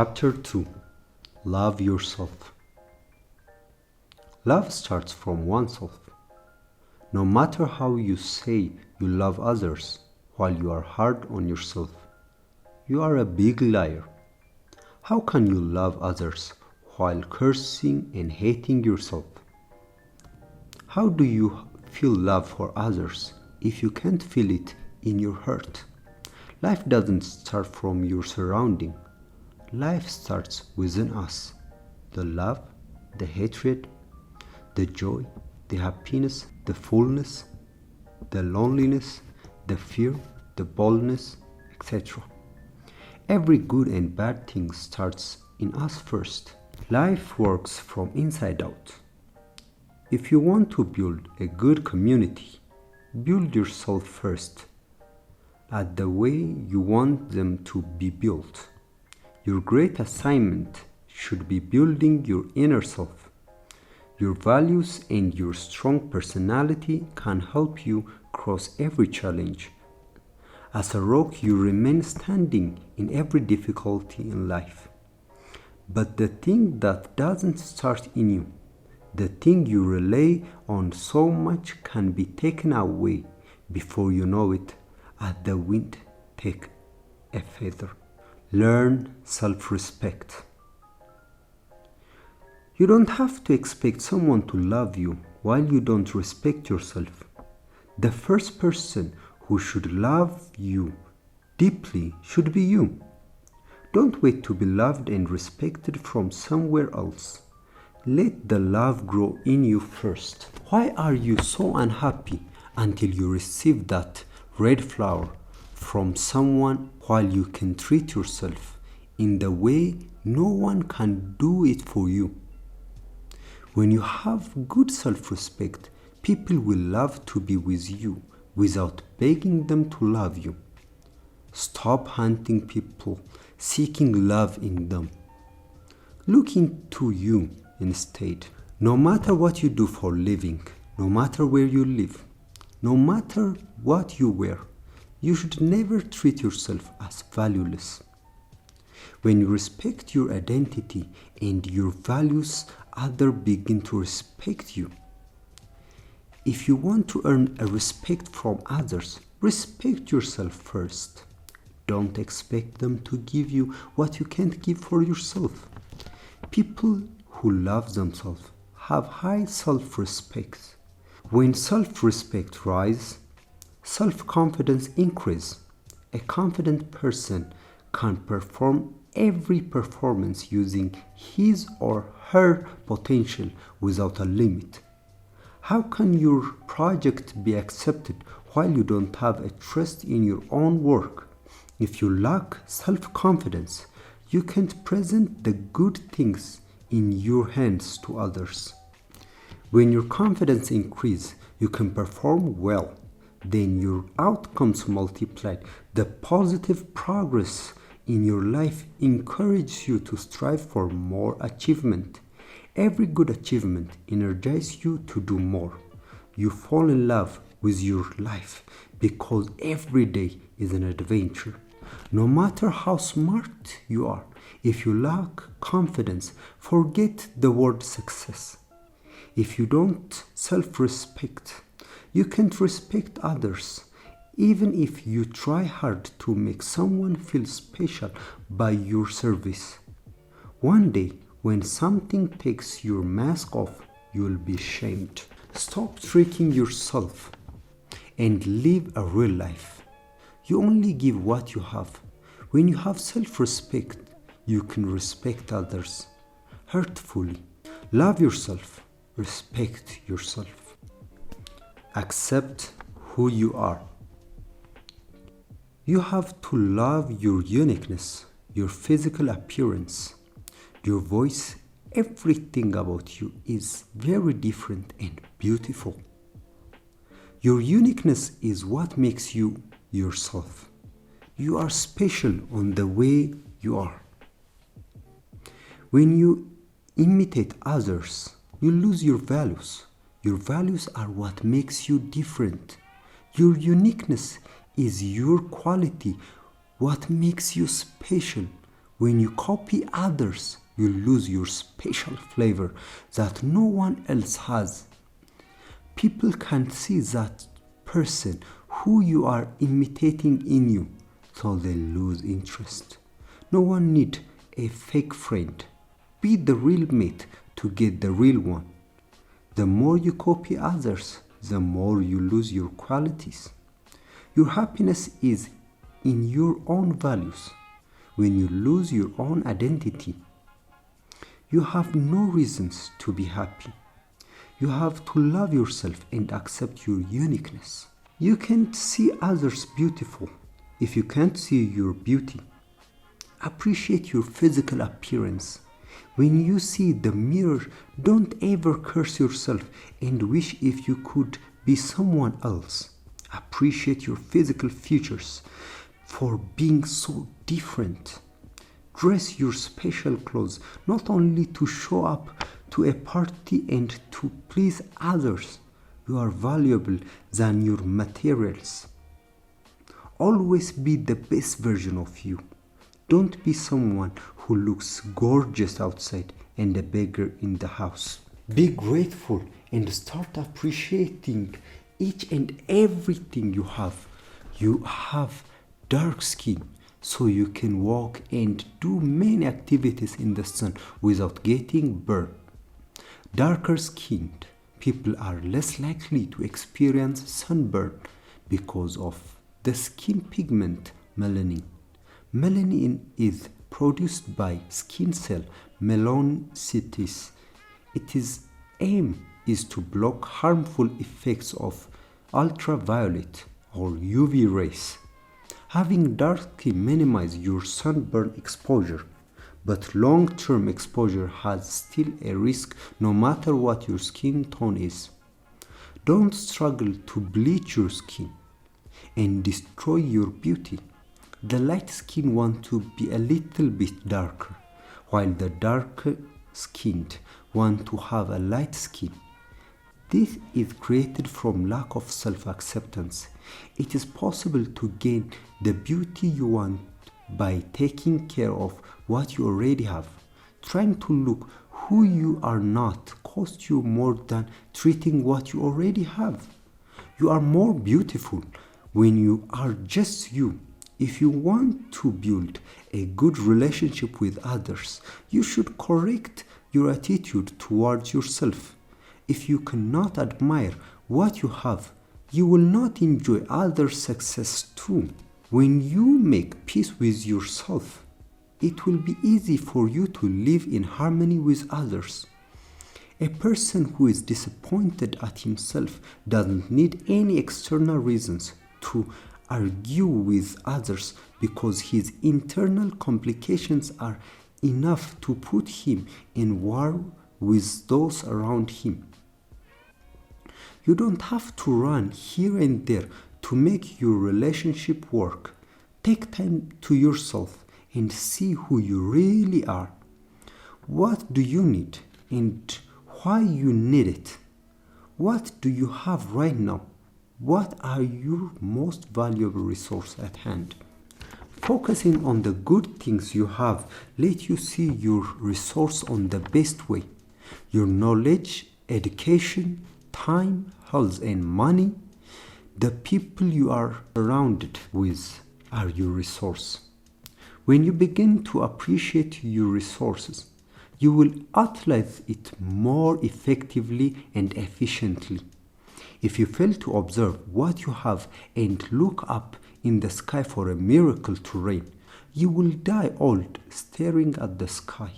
Chapter 2. Love Yourself. Love starts from oneself. No matter how you say you love others while you are hard on yourself, you are a big liar. How can you love others while cursing and hating yourself? How do you feel love for others if you can't feel it in your heart? Life doesn't start from your surrounding. Life starts within us. The love, the hatred, the joy, the happiness, the fullness, the loneliness, the fear, the boldness, etc. Every good and bad thing starts in us first. Life works from inside out. If you want to build a good community, build yourself first, at the way you want them to be built. Your great assignment should be building your inner self. Your values and your strong personality can help you cross every challenge. As a rock, you remain standing in every difficulty in life. But the thing that doesn't start in you, the thing you rely on so much, can be taken away before you know it, as the wind take a feather. Learn self-respect. You don't have to expect someone to love you while you don't respect yourself. The first person who should love you deeply should be you. Don't wait to be loved and respected from somewhere else. Let the love grow in you first. Why are you so unhappy until you receive that red flower from someone while you can treat yourself in the way no one can do it for you? When you have good self-respect, people will love to be with you without begging them to love you. Stop hunting people, seeking love in them. Look into you instead. No matter what you do for a living, no matter where you live, no matter what you wear, you should never treat yourself as valueless. When you respect your identity and your values, others begin to respect you. If you want to earn a respect from others, respect yourself first. Don't expect them to give you what you can't give for yourself. People who love themselves have high self-respect. When self-respect rises, self-confidence increases. A confident person can perform every performance using his or her potential without a limit. How can your project be accepted while you don't have a trust in your own work? If you lack self-confidence, you can't present the good things in your hands to others. When your confidence increases, you can perform well. Then your outcomes multiply. The positive progress in your life encourages you to strive for more achievement. Every good achievement energizes you to do more. You fall in love with your life because every day is an adventure. No matter how smart you are, if you lack confidence, forget the word success. If you don't self-respect, you can't respect others. Even if you try hard to make someone feel special by your service, one day when something takes your mask off, you'll be ashamed. Stop tricking yourself and live a real life. You only give what you have. When you have self-respect, you can respect others heartfully. Love yourself. Respect yourself. Accept who you are. You have to love your uniqueness, your physical appearance, your voice. Everything about you is very different and beautiful. Your uniqueness is what makes you yourself. You are special on the way you are. When you imitate others, you lose your values. Your values are what makes you different. Your uniqueness is your quality, what makes you special. When you copy others, you lose your special flavor that no one else has. People can't see that person who you are imitating in you, so they lose interest. No one needs a fake friend. Be the real mate to get the real one. The more you copy others, the more you lose your qualities. Your happiness is in your own values. When you lose your own identity, you have no reasons to be happy. You have to love yourself and accept your uniqueness. You can't see others beautiful if you can't see your beauty. Appreciate your physical appearance. When you see the mirror, don't ever curse yourself and wish if you could be someone else. Appreciate your physical features for being so different. Dress your special clothes not only to show up to a party and to please others. You are valuable than your materials. Always be the best version of you. Don't be someone who looks gorgeous outside and a beggar in the house. Be grateful and start appreciating each and everything you have. You have dark skin, so you can walk and do many activities in the sun without getting burned. Darker skinned people are less likely to experience sunburn because of the skin pigment melanin. Melanin is produced by skin cell melanocytes. Its aim is to block harmful effects of ultraviolet or UV rays. Having dark skin minimizes your sunburn exposure, but long-term exposure has still a risk no matter what your skin tone is. Don't struggle to bleach your skin and destroy your beauty. The light-skinned want to be a little bit darker, while the dark-skinned want to have a light skin. This is created from lack of self-acceptance. It is possible to gain the beauty you want by taking care of what you already have. Trying to look who you are not costs you more than treating what you already have. You are more beautiful when you are just you. If you want to build a good relationship with others, you should correct your attitude towards yourself. If you cannot admire what you have, you will not enjoy others' success too. When you make peace with yourself, it will be easy for you to live in harmony with others. A person who is disappointed at himself doesn't need any external reasons to argue with others because his internal complications are enough to put him in war with those around him. You don't have to run here and there to make your relationship work. Take time to yourself and see who you really are. What do you need and why you need it? What do you have right now? What are your most valuable resources at hand? Focusing on the good things you have let you see your resource on the best way. Your knowledge, education, time, health, and money. The people you are surrounded with are your resource. When you begin to appreciate your resources, you will utilize it more effectively and efficiently. If you fail to observe what you have and look up in the sky for a miracle to rain, you will die old staring at the sky.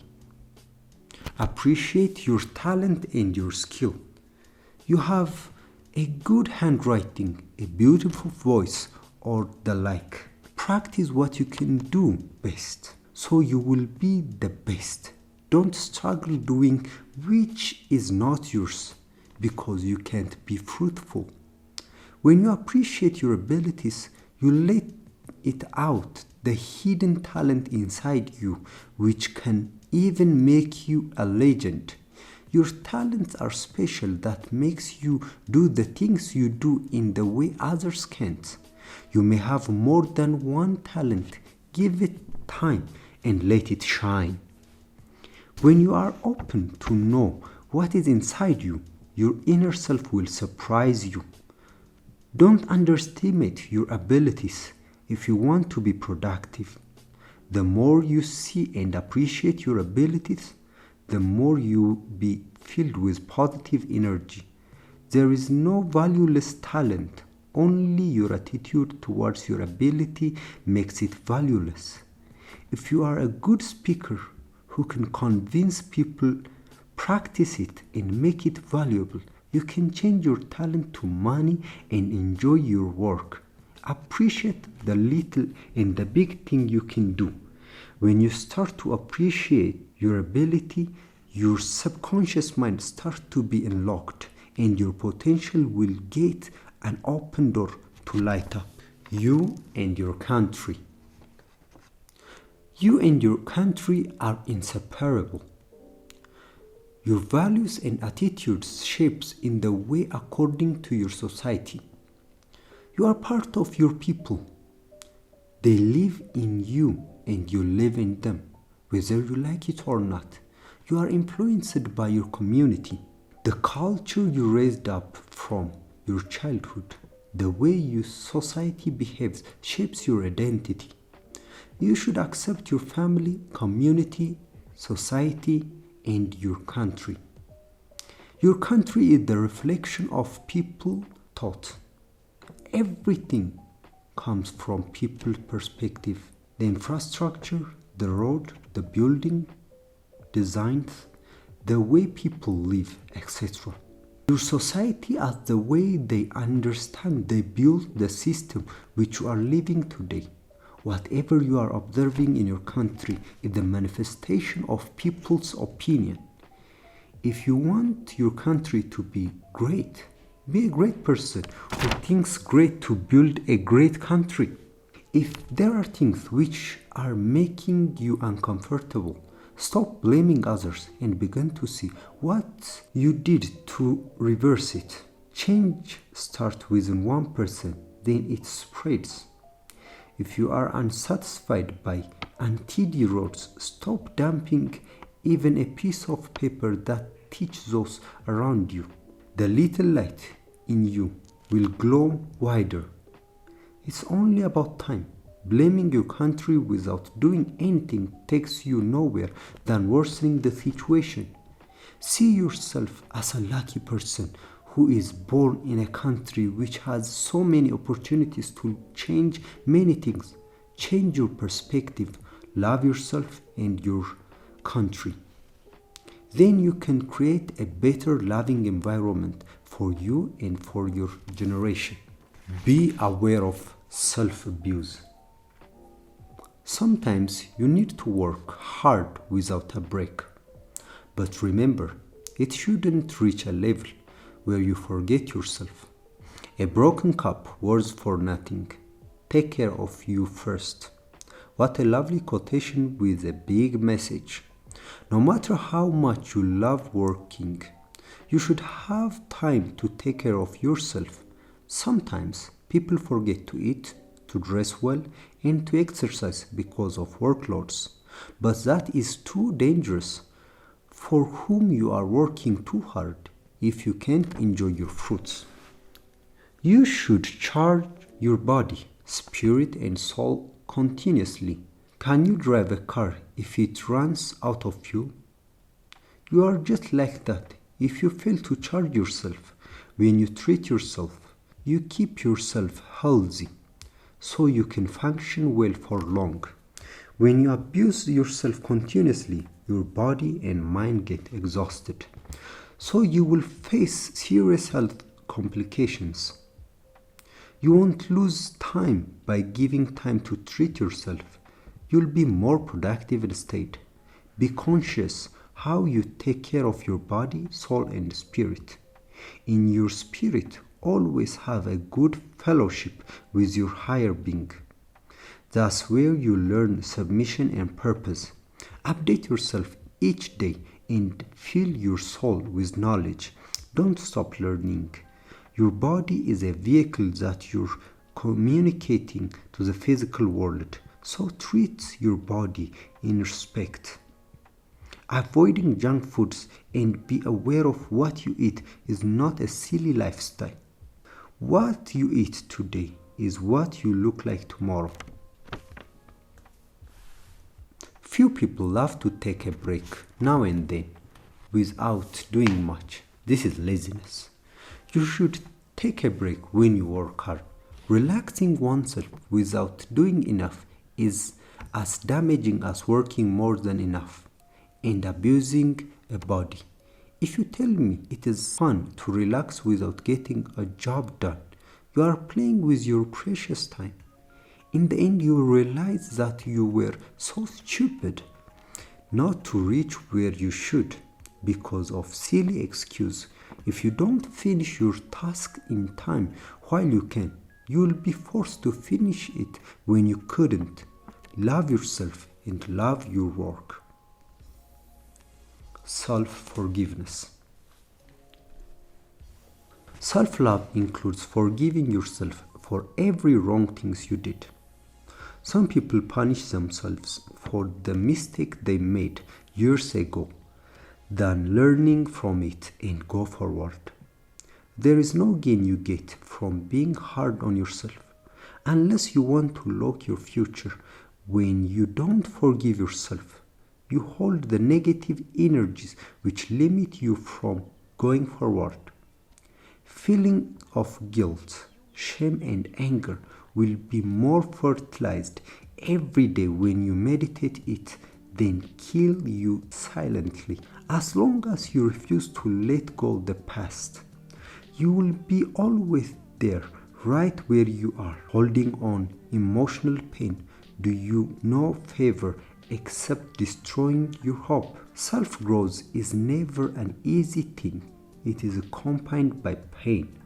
Appreciate your talent and your skill. You have a good handwriting, a beautiful voice, or the like. Practice what you can do best, so you will be the best. Don't struggle doing which is not yours, because you can't be fruitful. When you appreciate your abilities, you let it out, the hidden talent inside you, which can even make you a legend. Your talents are special that makes you do the things you do in the way others can't. You may have more than one talent. Give it time and let it shine. When you are open to know what is inside you, your inner self will surprise you. Don't underestimate your abilities if you want to be productive. The more you see and appreciate your abilities, the more you will be filled with positive energy. There is no valueless talent. Only your attitude towards your ability makes it valueless. If you are a good speaker who can convince people, practice it and make it valuable, you can change your talent to money and enjoy your work. Appreciate the little and the big thing you can do. When you start to appreciate your ability, your subconscious mind starts to be unlocked and your potential will get an open door to light up. You and your country. You and your country are inseparable. Your values and attitudes shapes in the way according to your society. You are part of your people. They live in you and you live in them, whether you like it or not. You are influenced by your community, the culture you raised up from your childhood. The way your society behaves shapes your identity. You should accept your family, community, society, and your country. Your country is the reflection of people thought. Everything comes from people's perspective. The infrastructure, the road, the building, designs, the way people live, etc. Your society as the way they understand, they build the system which you are living today. Whatever you are observing in your country is the manifestation of people's opinion. If you want your country to be a great person who thinks great to build a great country. If there are things which are making you uncomfortable, stop blaming others and begin to see what you did to reverse it. Change starts within one person, then it spreads. If you are unsatisfied by untidy roads, stop dumping even a piece of paper that teaches those around you. The little light in you will glow wider. It's only about time. Blaming your country without doing anything takes you nowhere than worsening the situation. See yourself as a lucky person who is born in a country which has so many opportunities to change many things. Change your perspective, love yourself and your country. Then you can create a better loving environment for you and for your generation. Be aware of self-abuse. Sometimes you need to work hard without a break. But remember, it shouldn't reach a level where you forget yourself. A broken cup works for nothing. Take care of you first. What a lovely quotation with a big message. No matter how much you love working, you should have time to take care of yourself. Sometimes people forget to eat, to dress well, and to exercise because of workloads. But that is too dangerous. For whom you are working too hard if you can't enjoy your fruits. You should charge your body, spirit, and soul continuously. Can you drive a car if it runs out of fuel? You are just like that. If you fail to charge yourself when you treat yourself, you keep yourself healthy so you can function well for long. When you abuse yourself continuously, your body and mind get exhausted. So you will face serious health complications. You won't lose time by giving time to treat yourself. You'll be more productive instead. Be conscious how you take care of your body, soul, and spirit. In your spirit, always have a good fellowship with your higher being. That's where you learn submission and purpose. Update yourself each day and fill your soul with knowledge. Don't stop learning. Your body is a vehicle that you're communicating to the physical world. So treat your body in respect. Avoiding junk foods and be aware of what you eat is not a silly lifestyle. What you eat today is what you look like tomorrow. Few people love to take a break now and then without doing much. This is laziness. You should take a break when you work hard. Relaxing oneself without doing enough is as damaging as working more than enough and abusing a body. If you tell me it is fun to relax without getting a job done, you are playing with your precious time. In the end, you realize that you were so stupid not to reach where you should because of silly excuse. If you don't finish your task in time while you can, you will be forced to finish it when you couldn't. Love yourself and love your work. Self-forgiveness. Self-love includes forgiving yourself for every wrong things you did. Some people punish themselves for the mistake they made years ago than learning from it and go forward. There is no gain you get from being hard on yourself unless you want to lock your future. When you don't forgive yourself, you hold the negative energies which limit you from going forward. Feeling of guilt, shame and anger will be more fertilized every day when you meditate it than kill you silently. As long as you refuse to let go of the past, you will be always there, right where you are, holding on emotional pain. Do you no favor except destroying your hope? Self-growth is never an easy thing. It is accompanied by pain.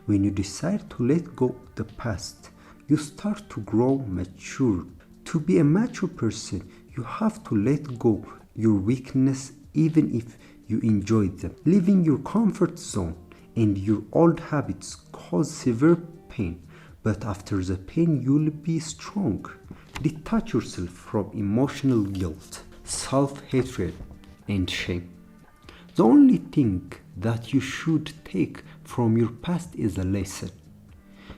When you decide to let go of the past, you start to grow mature. To be a mature person, you have to let go your weakness even if you enjoy them. Leaving your comfort zone and your old habits cause severe pain, but after the pain you'll be strong. Detach yourself from emotional guilt, self-hatred, and shame. The only thing that you should take from your past is a lesson.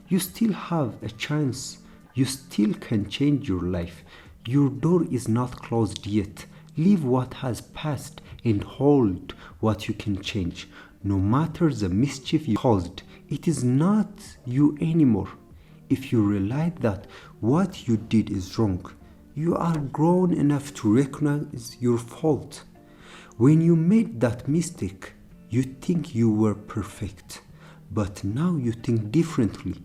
You still have a chance. You still can change your life. Your door is not closed yet. Leave what has passed and hold what you can change. No matter the mischief you caused, it is not you anymore. If you realize that what you did is wrong, you are grown enough to recognize your fault. When you made that mistake, you think you were perfect, but now you think differently.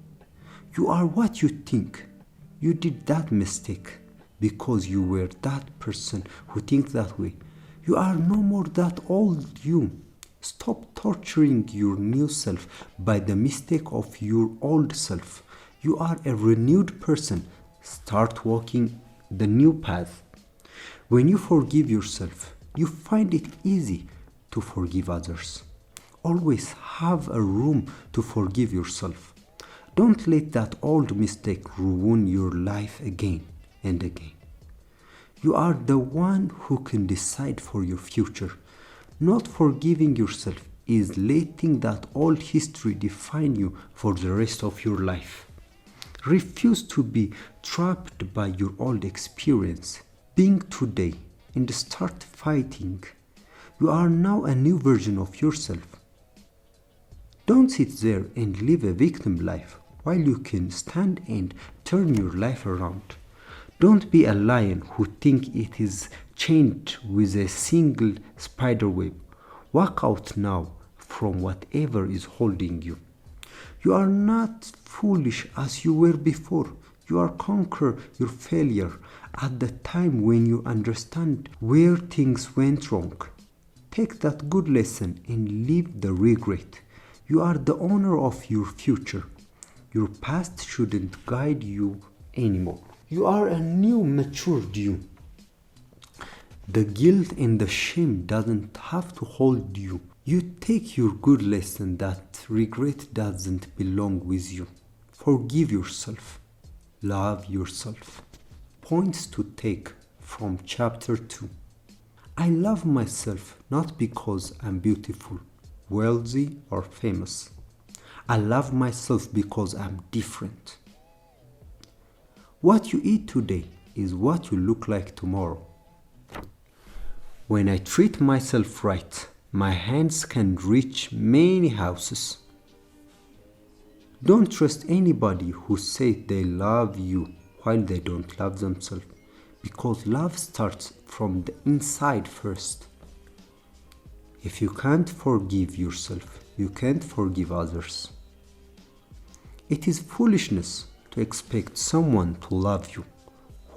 You are what you think. You did that mistake because you were that person who thinks that way. You are no more that old you. Stop torturing your new self by the mistake of your old self. You are a renewed person. Start walking the new path. When you forgive yourself, you find it easy to forgive others. Always have a room to forgive yourself. Don't let that old mistake ruin your life again and again. You are the one who can decide for your future. Not forgiving yourself is letting that old history define you for the rest of your life. Refuse to be trapped by your old experience. Being today and start fighting. You are now a new version of yourself. Don't sit there and live a victim life while you can stand and turn your life around. Don't be a lion who thinks it is chained with a single spider web. Walk out now from whatever is holding you. You are not foolish as you were before. You are conquer your failure at the time when you understand where things went wrong. Take that good lesson and leave the regret. You are the owner of your future. Your past shouldn't guide you anymore. You are a new matured you. The guilt and the shame doesn't have to hold you. You take your good lesson that regret doesn't belong with you. Forgive yourself. Love yourself. points to take from chapter 2. I love myself not because I'm beautiful, wealthy, or famous. I love myself because I'm different. What you eat today is what you look like tomorrow. When I treat myself right, my hands can reach many houses. Don't trust anybody who says they love you while they don't love themselves, because love starts from the inside first. If you can't forgive yourself, you can't forgive others. It is foolishness to expect someone to love you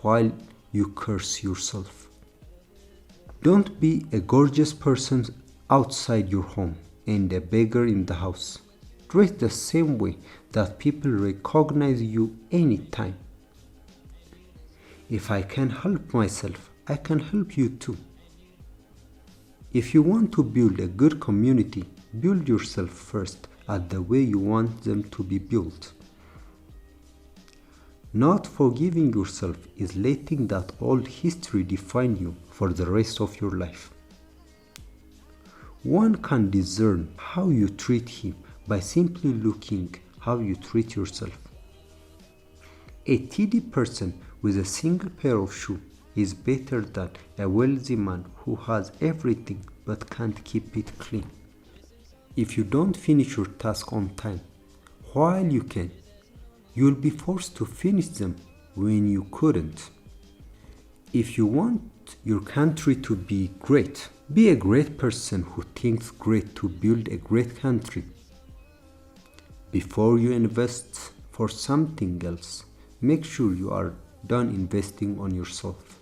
while you curse yourself. Don't be a gorgeous person outside your home and a beggar in the house. Dress the same way that people recognize you anytime. If I can help myself, I can help you too. If you want to build a good community, build yourself first at the way you want them to be built. Not forgiving yourself is letting that old history define you for the rest of your life. One can discern how you treat him by simply looking how you treat yourself. A tidy person with a single pair of shoes is better than a wealthy man who has everything but can't keep it clean. If you don't finish your task on time, while you can, you'll be forced to finish them when you couldn't. If you want your country to be great, be a great person who thinks great to build a great country. Before you invest for something else, make sure you are done investing on yourself.